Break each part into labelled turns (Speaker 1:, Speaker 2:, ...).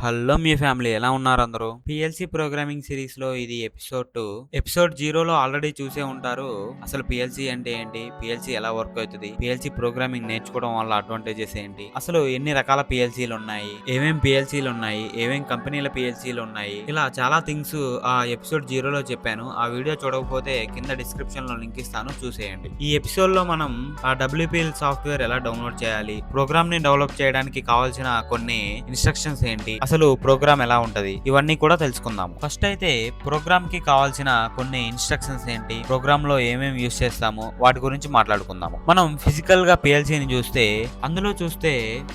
Speaker 1: Hello మీ family ఎలా ఉన్నారు అందరూ? పిఎల్సి ప్రోగ్రామింగ్ సిరీస్ లో ఇది ఎపిసోడ్ 2. ఎపిసోడ్ 0లో ఆల్రెడీ చూసే ఉంటారు. అసలు పిఎల్సి అంటే ఏంటి, పిఎల్సి ఎలా వర్క్ అవుతుంది, పిఎల్సి ప్రోగ్రామింగ్ నేర్చుకోవడం వల్ల అడ్వాంటేజెస్ ఏంటి, అసలు ఎన్ని రకాల పిఎల్సీలు ఉన్నాయి, ఏమేం పిఎల్సీలు ఉన్నాయి, ఏమేం కంపెనీల పిఎల్సీలు ఉన్నాయి, ఇలా చాలా థింగ్స్ ఆ ఎపిసోడ్ 0లో చెప్పాను. ఆ వీడియో చూడకపోతే కింద డిస్క్రిప్షన్ లో లింక్ ఇస్తాను, చూసేయండి. ఈ ఎపిసోడ్ లో మనం ఆ WPL సాఫ్ట్వేర్ ఎలా డౌన్లోడ్ చేయాలి, ప్రోగ్రామ్ ని డెవలప్ చేయడానికి కావాల్సిన కొన్ని ఇన్స్ట్రక్షన్స్ ఏంటి, అసలు ప్రోగ్రామ్ ఎలా ఉంటది, ఇవన్నీ కూడా తెలుసుకుందాము. ఫస్ట్ అయితే ప్రోగ్రామ్ కి కావాల్సిన కొన్ని ఇన్స్ట్రక్షన్స్ ఏంటి, ప్రోగ్రామ్ లో ఏమేమి యూస్ చేస్తాము, వాటి గురించి మాట్లాడుకుందాము. మనం ఫిజికల్ గా పిఎల్సీని చూస్తే అందులో చూస్తే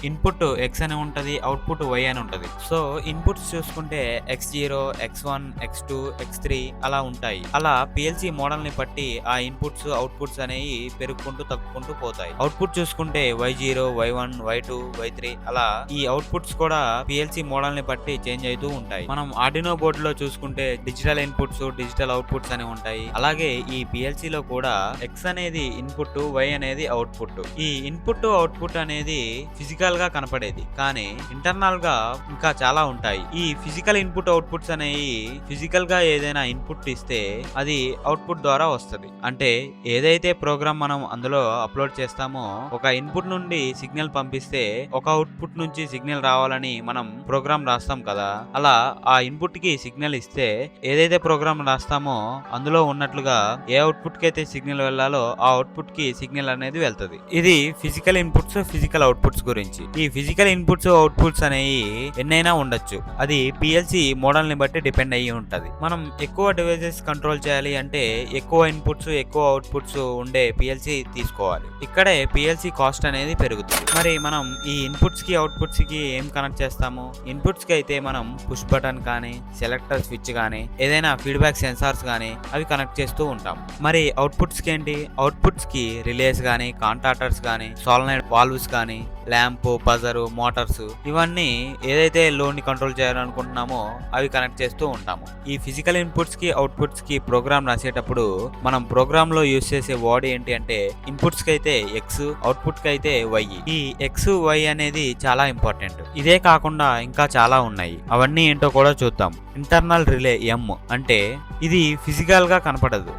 Speaker 1: ఇన్పుట్ ఎక్స్ అని ఉంటది, అవుట్పుట్ వై అని ఉంటది. సో ఇన్పుట్స్ చూసుకుంటే x0, x1, x2, x3 అలా ఉంటాయి. అలా పిఎల్సీ మోడల్ ని బట్టి ఆ ఇన్పుట్స్ అవుట్పుట్స్ అనేవి పెరుగుకుంటూ తగ్గుకుంటూ పోతాయి. అవుట్పుట్ చూసుకుంటే y0, y1, y2, y3 అలా ఈ అవుట్పుట్స్ కూడా పిఎల్సీ మోడల్ ని బట్టి చేంజ్ అవుతూ ఉంటాయి. మనం ఆర్డినో బోర్డు లో చూసుకుంటే డిజిటల్ ఇన్పుట్స్, డిజిటల్ అవుట్పుట్స్ అని ఉంటాయి. అలాగే ఈ పిఎల్సీ లో కూడా ఎక్స్ అనేది ఇన్పుట్, వై అనేది అవుట్పుట్. ఈ ఇన్పుట్ అవుట్పుట్ అనేది ఫిజికల్ గా కనపడేది, కానీ ఇంటర్నల్ గా ఇంకా చాలా ఉంటాయి. ఈ ఫిజికల్ ఇన్పుట్ అవుట్పుట్స్ అనేవి ఫిజికల్ గా ఏదైనా ఇన్పుట్ ఇస్తే అది అవుట్పుట్ ద్వారా వస్తది. అంటే ఏదైతే ప్రోగ్రామ్ మనం అందులో అప్లోడ్ చేస్తామో, ఒక ఇన్పుట్ నుండి సిగ్నల్ పంపిస్తే ఒక అవుట్పుట్ నుంచి సిగ్నల్ రావాలని మనం ప్రోగ్రామ్ రాస్తాం కదా, అలా ఆ ఇన్పుట్ కి సిగ్నల్ ఇస్తే ఏదైతే ప్రోగ్రామ్ రాస్తామో అందులో ఉన్నట్లుగా ఏ అవుట్పుట్ కి అయితే సిగ్నల్ వెళ్ళాలో ఆ అవుట్పుట్ కి సిగ్నల్ అనేది వెళ్తది. ఇది ఫిజికల్ ఇన్పుట్స్, ఫిజికల్ అవుట్పుట్స్ గురించి. ఈ ఫిజికల్ ఇన్పుట్స్, అవుట్పుట్స్ అనేవి ఎన్నైనా ఉండొచ్చు, అది పిఎల్సి మోడల్ ని బట్టి డిపెండ్ అయ్యి ఉంటది. మనం ఎక్కువ డివైసెస్ కంట్రోల్ చేయాలి అంటే ఎక్కువ ఇన్పుట్స్, ఎక్కువ అవుట్పుట్స్ ఉండే పిఎల్సి తీసుకోవాలి. ఇక్కడే పిఎల్సి కాస్ట్ అనేది పెరుగుతుంది. మరి మనం ఈ ఇన్పుట్స్ కి అవుట్పుట్స్ కి ఏం కనెక్ట్ చేస్తాము? ఇన్పుట్స్ కి అయితే మనం పుష్ బటన్ కానీ, సెలెక్టర్ స్విచ్ కానీ, ఏదైనా ఫీడ్బ్యాక్ సెన్సార్స్ కానీ అవి కనెక్ట్ చేస్తూ ఉంటాం. మరి అవుట్పుట్స్ కి ఏంటి? అవుట్పుట్స్ కి రిలేస్ కానీ, కాంటాక్టర్స్ కానీ, సోలనాయిడ్ వాల్వ్స్ కానీ, ల్యాంప్, బజర్, మోటార్స్, ఇవన్నీ ఏదైతే లోడ్ ని కంట్రోల్ చేయాలనుకుంటున్నామో అవి కనెక్ట్ చేస్తూ ఉంటాము. ఈ ఫిజికల్ ఇన్పుట్స్ కి, అవుట్పుట్స్ కి ప్రోగ్రామ్ రాసేటప్పుడు మనం ప్రోగ్రామ్ లో యూస్ చేసే వర్డ్ ఏంటి అంటే, ఇన్పుట్స్ కి అయితే ఎక్స్, అవుట్పుట్ కి అయితే వై. ఈ ఎక్స్, వై అనేది చాలా ఇంపార్టెంట్. ఇదే కాకుండా ఇంకా చాలా ఉన్నాయి, అవన్నీ ఏంటో కూడా చూద్దాం. ఇంటర్నల్ రిలే ఎం అంటే ఇది ఫిజికల్ గా కనపడదు,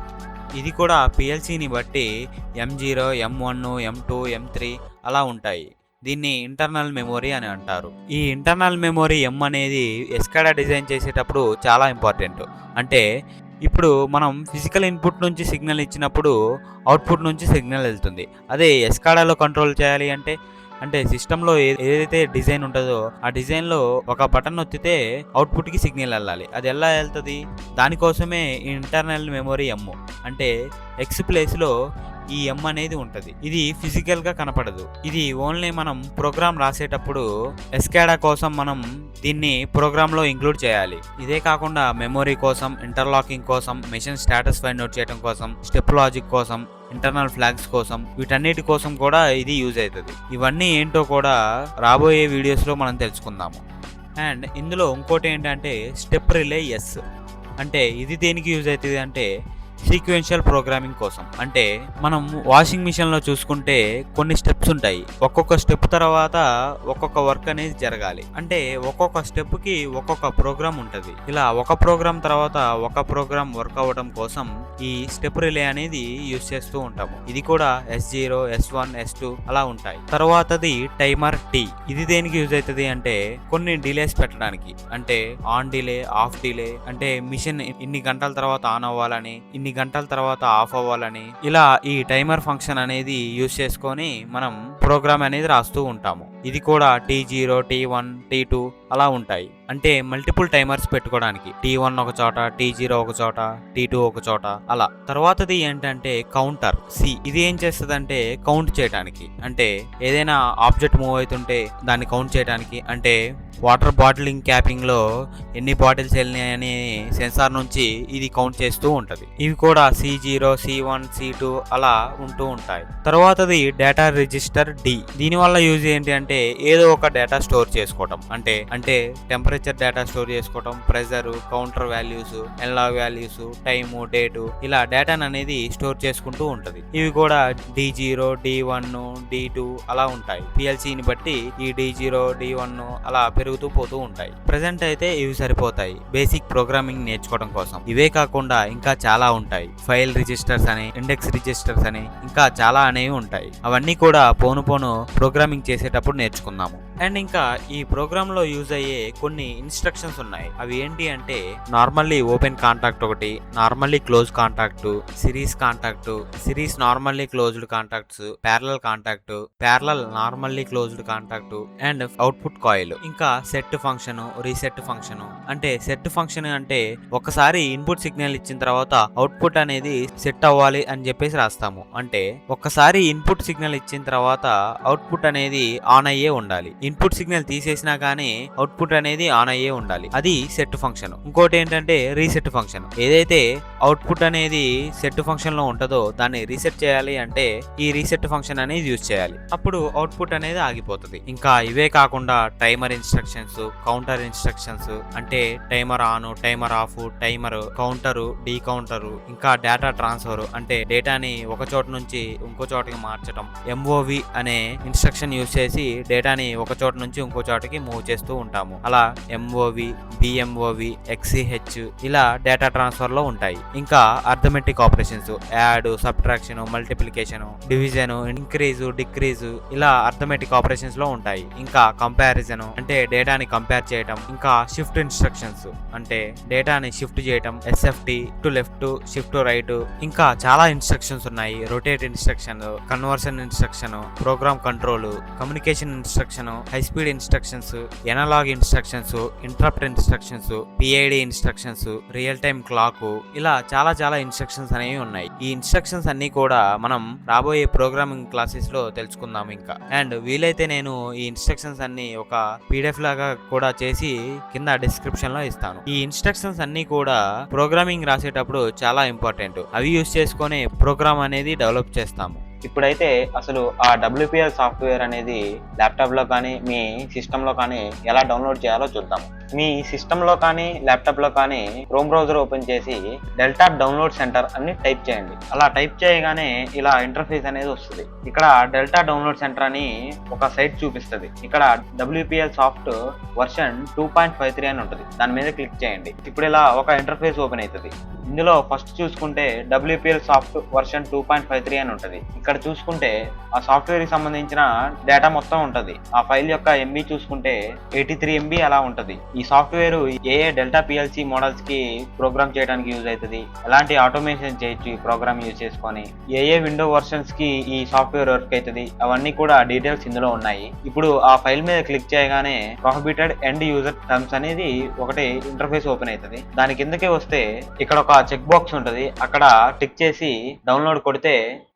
Speaker 1: ఇది కూడా పిఎల్సీని బట్టి M0, M1, M2, M3 అలా ఉంటాయి. దీన్ని ఇంటర్నల్ మెమొరీ అని అంటారు. ఈ ఇంటర్నల్ మెమొరీ ఎం అనేది ఎస్కాడా డిజైన్ చేసేటప్పుడు చాలా ఇంపార్టెంట్. అంటే ఇప్పుడు మనం ఫిజికల్ ఇన్పుట్ నుంచి సిగ్నల్ ఇచ్చినప్పుడు అవుట్పుట్ నుంచి సిగ్నల్ వెళ్తుంది. అదే ఎస్కాడాలో కంట్రోల్ చేయాలి అంటే సిస్టంలో ఏదైతే డిజైన్ ఉంటుందో ఆ డిజైన్లో ఒక బటన్ నొక్కితే అవుట్పుట్కి సిగ్నల్ వెళ్ళాలి. అది ఎలా వెళ్తుంది? దానికోసమే ఇంటర్నల్ మెమొరీ ఎమ్. అంటే ఎక్స్ ప్లేస్లో ఈ ఎం అనేది ఉంటది. ఇది ఫిజికల్ గా కనపడదు, ఇది ఓన్లీ మనం ప్రోగ్రామ్ రాసేటప్పుడు ఎస్కాడా కోసం మనం దీన్ని ప్రోగ్రామ్ లో ఇంక్లూడ్ చేయాలి. ఇదే కాకుండా మెమొరీ కోసం, ఇంటర్లాకింగ్ కోసం, మెషిన్ స్టేటస్ ఫైండ్ అవుట్ చేయడం కోసం, స్టెప్ లాజిక్ కోసం, ఇంటర్నల్ ఫ్లాగ్స్ కోసం, వీటన్నిటి కోసం కూడా ఇది యూజ్ అవుతుంది. ఇవన్నీ ఏంటో కూడా రాబోయే వీడియోస్ లో మనం తెలుసుకుందాము. అండ్ ఇందులో ఇంకోటి ఏంటంటే స్టెప్ రిలే ఎస్. అంటే ఇది దేనికి యూజ్ అవుతుంది అంటే సీక్వెన్షియల్ ప్రోగ్రామింగ్ కోసం. అంటే మనం వాషింగ్ మిషన్ లో చూసుకుంటే కొన్ని స్టెప్స్ ఉంటాయి, ఒక్కొక్క స్టెప్ తర్వాత ఒక్కొక్క వర్క్ అనేది జరగాలి. అంటే ఒక్కొక్క స్టెప్ కి ఒక్కొక్క ప్రోగ్రామ్ ఉంటది. ఇలా ఒక ప్రోగ్రామ్ తర్వాత ఒక ప్రోగ్రామ్ వర్క్ అవ్వడం కోసం ఈ స్టెప్ రిలే అనేది యూజ్ చేస్తూ ఉంటాము. ఇది కూడా S0, S1, S2 అలా ఉంటాయి. తర్వాతది టైమర్ T. ఇది దేనికి యూజ్ అవుతుంది అంటే కొన్ని డిలేస్ పెట్టడానికి. అంటే ఆన్ డిలే, ఆఫ్ డిలే, అంటే మిషన్ ఇన్ని గంటల తర్వాత ఆన్ అవ్వాలని, ఇన్ని గంటల తర్వాత ఆఫ్ అవ్వాలని, ఇలా ఈ టైమర్ ఫంక్షన్ అనేది యూజ్ చేసుకొని మనం ప్రోగ్రామ్ అనేది రాస్తూ ఉంటాము. ఇది కూడా T0, T1, T2 అలా ఉంటాయి. అంటే మల్టిపుల్ టైమర్స్ పెట్టుకోవడానికి, T1 ఒక చోట, T0 ఒక చోట, T2 ఒక చోట అలా. తర్వాతది ఏంటంటే కౌంటర్ C. ఇది ఏం చేస్తుంది అంటే కౌంట్ చేయడానికి. అంటే ఏదైనా ఆబ్జెక్ట్ మూవ్ అవుతుంటే దాన్ని కౌంట్ చేయడానికి. అంటే వాటర్ బాటిలింగ్ క్యాపింగ్ లో ఎన్ని బాటిల్స్ వెళ్ళినాయని సెన్సార్ నుంచి ఇది కౌంట్ చేస్తూ ఉంటది. ఇవి కూడా C0, C1, C2 అలా ఉంటూ ఉంటాయి. తర్వాతది డేటా రిజిస్టర్ D. దీని వల్ల యూజ్ ఏంటి అంటే ఏదో ఒక డేటా స్టోర్ చేసుకోవటం. అంటే టెంపరేచర్ డేటా స్టోర్ చేసుకోవటం, pressure, counter values, analogue values, time, date, ఇలా డేటాను అనేది స్టోర్ చేసుకుంటూ ఉంటది. ఇవి కూడా D0, D1, D2 అలా ఉంటాయి. పిఎల్సీని బట్టి ఈ D0, D1 అలా పెరుగుతూ పెరుగుతూ పోతూ ఉంటాయి. ప్రెజెంట్ అయితే ఇవి సరిపోతాయి బేసిక్ ప్రోగ్రామింగ్ నేర్చుకోవడం కోసం. ఇవే కాకుండా ఇంకా చాలా ఉంటాయి. ఫైల్ రిజిస్టర్స్ అని, ఇండెక్స్ రిజిస్టర్స్ అని, ఇంకా చాలా అనేవి ఉంటాయి. అవన్నీ కూడా పోను ప్రోగ్రామింగ్ చేసేటప్పుడు నేర్చుకుందాము. అండ్ ఇంకా ఈ ప్రోగ్రామ్ లో యూజ్ అయ్యే కొన్ని ఇన్స్ట్రక్షన్స్ ఉన్నాయి. అవి ఏంటి అంటే నార్మల్లీ ఓపెన్ కాంటాక్ట్ ఒకటి, normally close contact, series contact, series normally closed contacts, parallel contact, parallel normally closed contact and output coil. ఇంకా సెట్ ఫంక్షన్, రీసెట్ ఫంక్షన్. అంటే సెట్ ఫంక్షన్ అంటే ఒకసారి ఇన్పుట్ సిగ్నల్ ఇచ్చిన తర్వాత అవుట్పుట్ అనేది సెట్ అవ్వాలి అని చెప్పేసి రాస్తాము. అంటే ఒక్కసారి ఇన్పుట్ సిగ్నల్ ఇచ్చిన తర్వాత అవుట్పుట్ అనేది ఆన్ అయ్యే ఉండాలి. ఇన్పుట్ సిగ్నల్ తీసేసినా కానీ అవుట్పుట్ అనేది ఆన్ అయ్యే ఉండాలి. అది సెట్ ఫంక్షన్. ఇంకోటి ఏంటంటే రీసెట్ ఫంక్షన్. ఏదైతే అవుట్పుట్ అనేది సెట్ ఫంక్షన్ లో ఉంటుందో దాన్ని రీసెట్ చేయాలి అంటే ఈ రీసెట్ ఫంక్షన్ అనేది యూజ్ చేయాలి. అప్పుడు అవుట్పుట్ అనేది ఆగిపోతుంది. ఇంకా ఇవే కాకుండా టైమర్ ఇన్స్ట్రక్షన్స్, కౌంటర్ ఇన్స్ట్రక్షన్స్. అంటే timer on, timer off, timer, counter, D counter. ఇంకా డేటా ట్రాన్స్ఫర్ అంటే డేటాని ఒక చోట నుంచి ఇంకో చోటకి మార్చడం. ఎంఓవి అనే ఇన్స్ట్రక్షన్ యూజ్ చేసి డేటాని ఒక చోట నుంచి ఇంకో చోటకి మూవ్ చేస్తూ ఉంటాము. అలా ఎంఓవి, బిఎంఓవి, ఎక్సిహెచ్ ఇలా డేటా ట్రాన్స్ఫర్ లో ఉంటాయి. ఇంకా arithmetic operations, add, subtraction, multiplication, division, increase, decrease ఇలా అర్థమెటిక్ ఆపరేషన్స్ లో ఉంటాయి. ఇంకా కంపారిజన్ అంటే డేటాని కంపేర్ చేయడం. ఇంకా షిఫ్ట్ ఇన్స్ట్రక్షన్స్ అంటే డేటాని షిఫ్ట్ చేయడం. SFT to left, shift to right. ఇంకా చాలా ఇన్స్ట్రక్షన్స్ ఉన్నాయి. Rotate instruction, conversion instruction, programme control, communication instruction, high speed instructions, analogue instructions, interrupt instructions, PID instructions, real time clock ఇలా చాలా ఇన్స్ట్రక్షన్స్ అనేవి ఉన్నాయి. ఈ ఇన్స్ట్రక్షన్స్ అన్ని కూడా మనం రాబోయే ప్రోగ్రామింగ్ క్లాసెస్ లో తెలుసుకుందాం ఇంకా. అండ్ వీలైతే నేను ఈ ఇన్స్ట్రక్షన్స్ అన్ని ఒక పీడిఎఫ్ లాగా కూడా చేసి కింద డిస్క్రిప్షన్ లో ఇస్తాను. ఈ ఇన్స్ట్రక్షన్స్ అన్ని కూడా ప్రోగ్రామింగ్ రాసేటప్పుడు చాలా ఇంపార్టెంట్. అవి యూజ్ చేసుకొని ప్రోగ్రామ్ అనేది డెవలప్ చేస్తాము. ఇప్పుడైతే అసలు ఆ WPL సాఫ్ట్వేర్ అనేది ల్యాప్టాప్ లో కానీ మీ సిస్టమ్ లో కానీ ఎలా డౌన్లోడ్ చేయాలో చూద్దాం. మీ సిస్టమ్ లో కానీ ల్యాప్టాప్ లో కానీ క్రోమ్ బ్రౌజర్ ఓపెన్ చేసి డెల్టా డౌన్లోడ్ సెంటర్ అని టైప్ చేయండి. అలా టైప్ చేయగానే ఇలా ఇంటర్ఫేస్ అనేది వస్తుంది. ఇక్కడ డెల్టా డౌన్లోడ్ సెంటర్ అని ఒక సైట్ చూపిస్తుంది. ఇక్కడ WPL సాఫ్ట్ వర్షన్ 2.53 అని ఉంటుంది. దాని మీద క్లిక్ చేయండి. ఇప్పుడు ఇలా ఒక ఇంటర్ఫేస్ ఓపెన్ అవుతుంది. ఇందులో ఫస్ట్ చూసుకుంటే WPL సాఫ్ట్ వర్షన్ 2.53 అని ఉంటుంది. ఇక్కడ చూసుకుంటే ఆ సాఫ్ట్వేర్ కి సంబంధించిన డేటా మొత్తం ఉంటుంది. ఆ ఫైల్ యొక్క ఎంబీ చూసుకుంటే 83 MB అలా ఉంటుంది. ఈ సాఫ్ట్వేర్ ఏ డెల్టా PLC మోడల్స్ కి ప్రోగ్రామ్ చేయడానికి యూజ్ అవుతుంది, ఎలాంటి ఆటోమేషన్ చేయొచ్చు ఈ ప్రోగ్రామ్ యూజ్ చేసుకొని, ఏ విండో వర్షన్స్ కి ఈ సాఫ్ట్వేర్ వర్క్ అవుతుంది, అవన్నీ కూడా డీటెయిల్స్ ఇందులో ఉన్నాయి. ఇప్పుడు ఆ ఫైల్ మీద క్లిక్ చేయగానే ప్రొహిబిటెడ్ ఎండ్ యూజర్ టర్మ్స్ అనేది ఒకటి ఇంటర్ఫేస్ ఓపెన్ అవుతుంది. దాని కిందకే వస్తే ఇక్కడ ఒక చెక్ బాక్స్ ఉంటుంది. అక్కడ టిక్ చేసి డౌన్లోడ్ కొడితే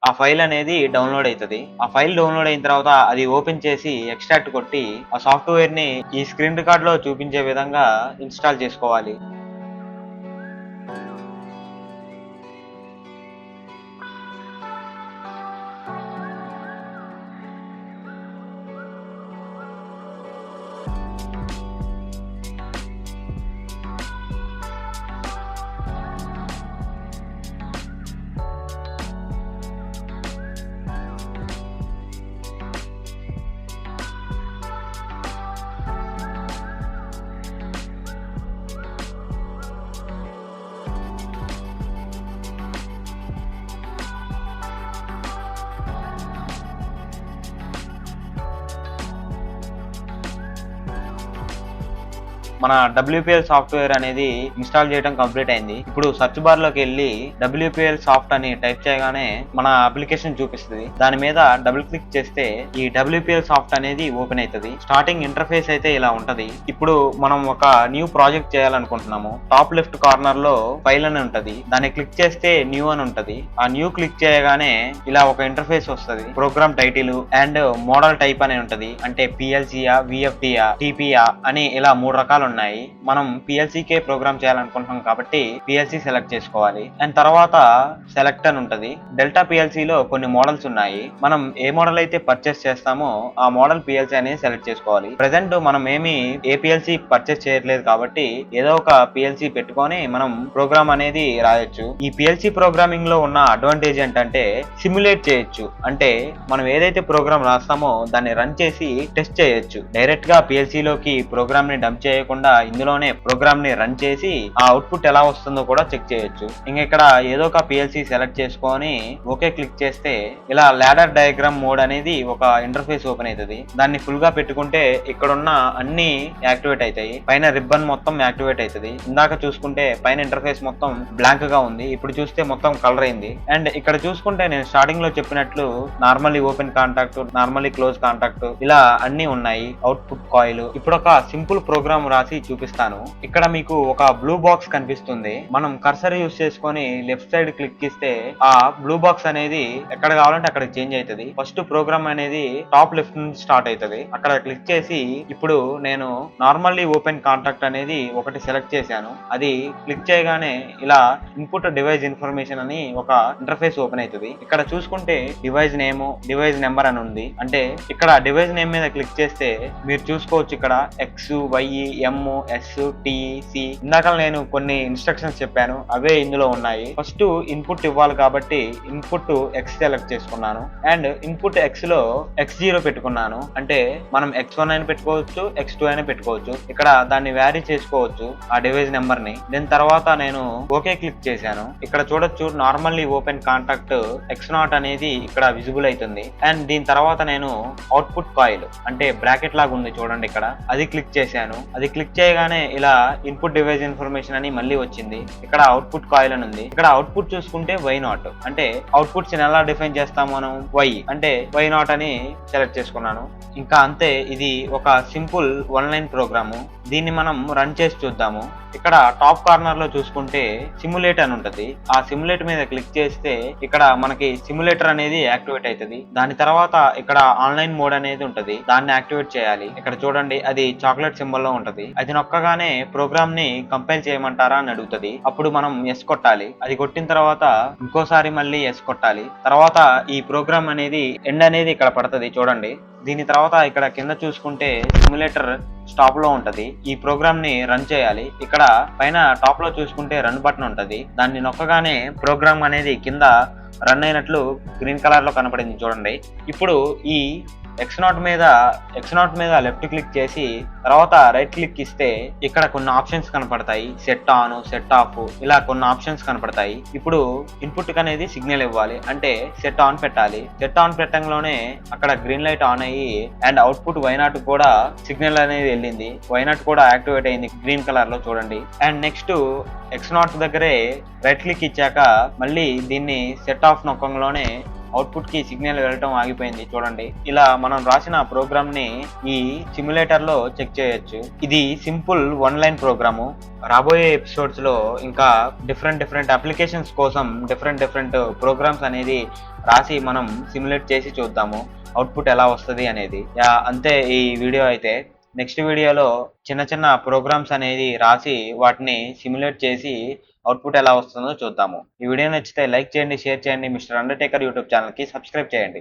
Speaker 1: ఆ ఫైల్ అనేది డౌన్లోడ్ అవుతుంది. ఆ ఫైల్ డౌన్లోడ్ అయిన తర్వాత అది ఓపెన్ చేసి ఎక్స్ట్రాక్ట్ కొట్టి ఆ సాఫ్ట్వేర్ ని ఈ స్క్రీన్ రికార్డ్ లో చూపించే విధంగా ఇన్స్టాల్ చేసుకోవాలి. మన WPL సాఫ్ట్వేర్ అనేది ఇన్స్టాల్ చేయడం కంప్లీట్ అయింది. ఇప్పుడు సర్చ్ బార్ లోకి వెళ్ళి WPL సాఫ్ట్ అని టైప్ చేయగానే మన అప్లికేషన్ చూపిస్తుంది. దాని మీద డబుల్ క్లిక్ చేస్తే ఈ WPL సాఫ్ట్ అనేది ఓపెన్ అవుతుంది. స్టార్టింగ్ ఇంటర్ఫేస్ అయితే ఇలా ఉంటది. ఇప్పుడు మనం ఒక న్యూ ప్రాజెక్ట్ చేయాలనుకుంటున్నాము. టాప్ లెఫ్ట్ కార్నర్ లో ఫైల్ అని ఉంటది. దాన్ని క్లిక్ చేస్తే న్యూ అని ఉంటది. ఆ న్యూ క్లిక్ చేయగానే ఇలా ఒక ఇంటర్ఫేస్ వస్తుంది. Program title and model type అని ఉంటది. అంటే PLCయా, VFDయా, TPయా అని ఇలా 3 రకాలు ఉన్నాయి. మనం పిఎల్సీకే ప్రోగ్రామ్ చేయాలనుకుంటున్నాం కాబట్టి పిఎల్సీ సెలెక్ట్ చేసుకోవాలి. అండ్ తర్వాత సెలెక్ట్ అని ఉంటది. డెల్టా పిఎల్సీలో కొన్ని మోడల్స్ ఉన్నాయి. మనం ఏ మోడల్ అయితే పర్చేస్ చేస్తామో ఆ మోడల్ పిఎల్సీ అనేది సెలెక్ట్ చేసుకోవాలి. ప్రెసెంట్ మనం ఏ పిఎల్సీ పర్చేస్ చేయట్లేదు కాబట్టి ఏదో ఒక పిఎల్సీ పెట్టుకొని మనం ప్రోగ్రామ్ అనేది రాయొచ్చు. ఈ పిఎల్సీ ప్రోగ్రామింగ్ లో ఉన్న అడ్వాంటేజ్ ఏంటంటే సిమ్యులేట్ చేయొచ్చు. అంటే మనం ఏదైతే ప్రోగ్రామ్ రాస్తామో దాన్ని రన్ చేసి టెస్ట్ చేయొచ్చు. డైరెక్ట్ గా పిఎల్సీ లోకి ప్రోగ్రామ్ ని డంప్ చేయకుండా ఇందులోనే ప్రోగ్రామ్ ని రన్ చేసి ఆ అవుట్పుట్ ఎలా వస్తుందో కూడా చెక్ చేయొచ్చు. ఇంక ఇక్కడ ఏదో ఒక పిఎల్సీ సెలెక్ట్ చేసుకొని ఓకే క్లిక్ చేస్తే ఇలా లాడర్ డయాగ్రామ్ మోడ్ అనేది ఒక ఇంటర్ఫేస్ ఓపెన్ అవుతుంది. దాన్ని ఫుల్ గా పెట్టుకుంటే ఇక్కడ ఉన్న అన్ని యాక్టివేట్ అవుతాయి. పైన రిబ్బన్ మొత్తం యాక్టివేట్ అవుతుంది. ఇందాక చూసుకుంటే పైన ఇంటర్ఫేస్ మొత్తం బ్లాంక్ గా ఉంది. ఇప్పుడు చూస్తే మొత్తం కలర్ అయింది. అండ్ ఇక్కడ చూసుకుంటే నేను స్టార్టింగ్ లో చెప్పినట్లు normally open contact, normally close contact ఇలా అన్ని ఉన్నాయి. Output coil. ఇప్పుడు ఒక సింపుల్ ప్రోగ్రామ్ రాసి చూపిస్తాను. ఇక్కడ మీకు ఒక బ్లూ బాక్స్ కనిపిస్తుంది. మనం కర్సర్ యూస్ చేసుకొని లెఫ్ట్ సైడ్ క్లిక్ ఇస్తే ఆ బ్లూ బాక్స్ అనేది ఎక్కడ కావాలంటే అక్కడ చేంజ్ అవుతుంది. ఫస్ట్ ప్రోగ్రామ్ అనేది టాప్ లెఫ్ట్ నుంచి స్టార్ట్ అవుతుంది. అక్కడ క్లిక్ చేసి ఇప్పుడు నేను నార్మల్లీ ఓపెన్ కాంటాక్ట్ అనేది ఒకటి సెలెక్ట్ చేశాను. అది క్లిక్ చేయగానే ఇలా ఇన్పుట్ డివైస్ ఇన్ఫర్మేషన్ అని ఒక ఇంటర్ఫేస్ ఓపెన్ అవుతుంది. ఇక్కడ చూసుకుంటే డివైస్ నేమ్, డివైస్ నెంబర్ అని ఉంది. అంటే ఇక్కడ డివైస్ నేమ్ మీద క్లిక్ చేస్తే మీరు చూసుకోవచ్చు ఇక్కడ X, Y, M, S, T, C. ఇందాక నేను కొన్ని ఇన్స్ట్రక్షన్స్ చెప్పాను, అవే ఇందులో ఉన్నాయి. ఫస్ట్ ఇన్పుట్ ఇవ్వాలి కాబట్టి ఇన్పుట్ ఎక్స్ సెలెక్ట్ చేసుకున్నాను. అండ్ ఇన్పుట్ ఎక్స్ లో x0 పెట్టుకున్నాను. అంటే మనం x1 అయినా పెట్టుకోవచ్చు, x2 అయినా పెట్టుకోవచ్చు. ఇక్కడ దాన్ని వ్యారీ చేసుకోవచ్చు ఆ డివైస్ నెంబర్ ని. దీని తర్వాత నేను ఓకే క్లిక్ చేశాను. ఇక్కడ చూడొచ్చు నార్మల్లీ ఓపెన్ కాంటాక్ట్ x0 అనేది ఇక్కడ విజిబుల్ అవుతుంది. అండ్ దీని తర్వాత నేను అవుట్పుట్ కాయిల్ అంటే బ్రాకెట్ లాగా ఉంది చూడండి ఇక్కడ, అది క్లిక్ చేశాను. అది క్లిక్ చేయగానే ఇలా ఇన్పుట్ డివైస్ ఇన్ఫర్మేషన్ అని మళ్ళీ వచ్చింది. ఇక్కడ అవుట్పుట్ కాయిల్ అని ఉంది. ఇక్కడ అవుట్పుట్ చూసుకుంటే y0 అంటే అవుట్పుట్స్ ఎలా డిఫైన్ చేస్తాం మనం, y అంటే y0 అని సెలెక్ట్ చేసుకున్నాను. ఇంకా అంతే. ఇది ఒక సింపుల్ వన్ లైన్ ప్రోగ్రాము. దీన్ని మనం రన్ చేసి చూద్దాము. ఇక్కడ టాప్ కార్నర్ లో చూసుకుంటే సిమ్యులేట్ అని ఉంటది. ఆ సిమ్యులేట్ మీద క్లిక్ చేస్తే ఇక్కడ మనకి సిమ్యులేటర్ అనేది యాక్టివేట్ అవుతుంది. దాని తర్వాత ఇక్కడ ఆన్లైన్ మోడ్ అనేది ఉంటది, దాన్ని యాక్టివేట్ చేయాలి. ఇక్కడ చూడండి అది చాక్లెట్ సింబల్ లో ఉంటది. అది నొక్కగానే ప్రోగ్రామ్ ని కంపైల్ చేయమంటారా అని అడుగుతుంది. అప్పుడు మనం ఎస్ కొట్టాలి. అది కొట్టిన తర్వాత ఇంకోసారి మళ్ళీ ఎస్ కొట్టాలి. తర్వాత ఈ ప్రోగ్రామ్ అనేది ఎండ్ అనేది ఇక్కడ పడుతుంది చూడండి. దీని తర్వాత ఇక్కడ కింద చూసుకుంటే సిమ్యులేటర్ స్టాప్ లో ఉంటది. ఈ ప్రోగ్రామ్ ని రన్ చేయాలి. ఇక్కడ పైన టాప్ లో చూసుకుంటే రన్ బటన్ ఉంటది. దాన్ని నొక్కగానే ప్రోగ్రామ్ అనేది కింద రన్ అయినట్లు గ్రీన్ కలర్ లో కనపడింది చూడండి. ఇప్పుడు ఈ x0 మీద లెఫ్ట్ క్లిక్ చేసి తర్వాత రైట్ క్లిక్ ఇస్తే ఇక్కడ కొన్ని ఆప్షన్స్ కనపడతాయి. సెట్ ఆన్, సెట్ ఆఫ్, ఇలా కొన్ని ఆప్షన్స్ కనపడతాయి. ఇప్పుడు ఇన్పుట్ అనేది సిగ్నల్ ఇవ్వాలి. అంటే సెట్ ఆన్ పెట్టాలి. సెట్ ఆన్ పెట్టంలోనే అక్కడ గ్రీన్ లైట్ ఆన్ అయ్యి అండ్ అవుట్పుట్ y0 కూడా సిగ్నల్ అనేది వెళ్ళింది. y0 కూడా యాక్టివేట్ అయింది గ్రీన్ కలర్ లో చూడండి. అండ్ నెక్స్ట్ x0 దగ్గరే రైట్ క్లిక్ ఇచ్చాక మళ్ళీ దీన్ని సెట్ ఆఫ్ నొక్కంలోనే అవుట్పుట్ కి సిగ్నల్ వెళ్ళటం ఆగిపోయింది చూడండి. ఇలా మనం రాసిన ప్రోగ్రామ్ ని ఈ సిమ్యులేటర్ లో చెక్ చేయొచ్చు. ఇది సింపుల్ వన్ లైన్ ప్రోగ్రాము. రాబోయే ఎపిసోడ్స్ లో ఇంకా డిఫరెంట్ అప్లికేషన్స్ కోసం డిఫరెంట్ ప్రోగ్రామ్స్ అనేది రాసి మనం సిమ్యులేట్ చేసి చూద్దాము అవుట్పుట్ ఎలా వస్తుంది అనేది. అంతే ఈ వీడియో అయితే. నెక్స్ట్ వీడియోలో చిన్న ప్రోగ్రామ్స్ అనేది రాసి వాటిని సిమ్యులేట్ చేసి అవుట్పుట్ ఎలా వస్తుందో చూద్దాము. ఈ వీడియో నచ్చితే లైక్ చేయండి, షేర్ చేయండి. మిస్టర్ అండర్టేకర్ యూట్యూబ్ ఛానల్ కి సబ్స్క్రైబ్ చేయండి.